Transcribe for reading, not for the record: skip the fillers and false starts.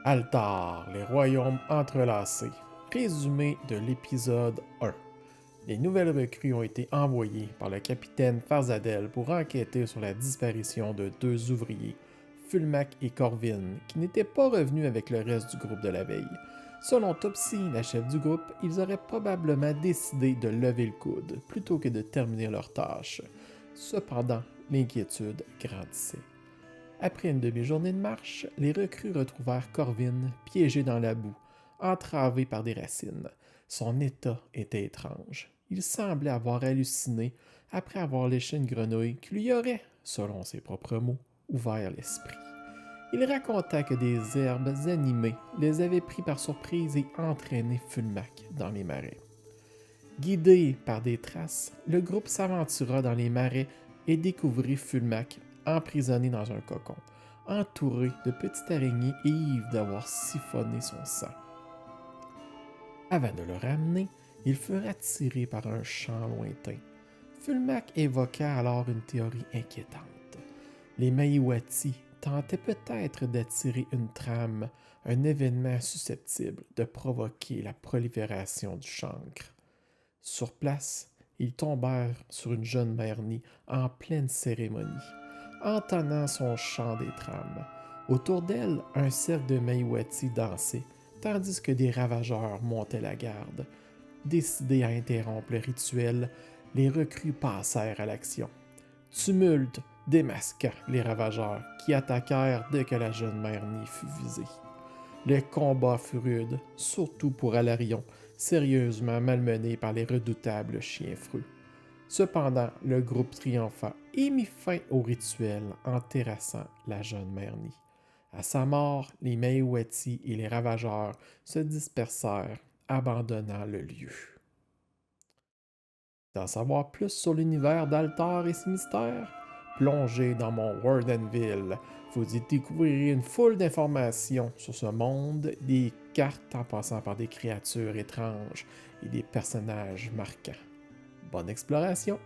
Altar, les royaumes entrelacés. Résumé de l'épisode 1. Les nouvelles recrues ont été envoyées par le capitaine Farzadel pour enquêter sur la disparition de deux ouvriers, Fulmac et Corvin, qui n'étaient pas revenus avec le reste du groupe de la veille. Selon Topsy, la chef du groupe, ils auraient probablement décidé de lever le coude plutôt que de terminer leur tâche. Cependant, l'inquiétude grandissait. Après une demi-journée de marche, les recrues retrouvèrent Corvin piégé dans la boue, entravé par des racines. Son état était étrange. Il semblait avoir halluciné après avoir léché une grenouille qui lui aurait, selon ses propres mots, ouvert l'esprit. Il raconta que des herbes animées les avaient pris par surprise et entraîné Fulmac dans les marais. Guidé par des traces, le groupe s'aventura dans les marais et découvrit Fulmac emprisonné dans un cocon, entouré de petites araignées et ivre d'avoir siphonné son sang. Avant de le ramener, ils furent attirés par un chant lointain. Fulmac évoqua alors une théorie inquiétante. Les Mahiwati tentaient peut-être d'attirer une trame, un événement susceptible de provoquer la prolifération du chancre. Sur place, ils tombèrent sur une jeune Myrni en pleine cérémonie, entonnant son chant des trames. Autour d'elle, un cercle de Mahiwati dansait, tandis que des ravageurs montaient la garde. Décidés à interrompre le rituel, les recrues passèrent à l'action. Tumulte démasqua les ravageurs, qui attaquèrent dès que la jeune Myrni fut visée. Le combat fut rude, surtout pour Alarion, sérieusement malmené par les redoutables chiens freux. Cependant, le groupe triompha et mit fin au rituel en terrassant la jeune Myrni. À sa mort, les Mahiwati et les ravageurs se dispersèrent, abandonnant le lieu. D'en savoir plus sur l'univers d'Altar et ses mystères? Plongez dans mon Wardenville. Vous y découvrirez une foule d'informations sur ce monde, des cartes en passant par des créatures étranges et des personnages marquants. Bonne exploration!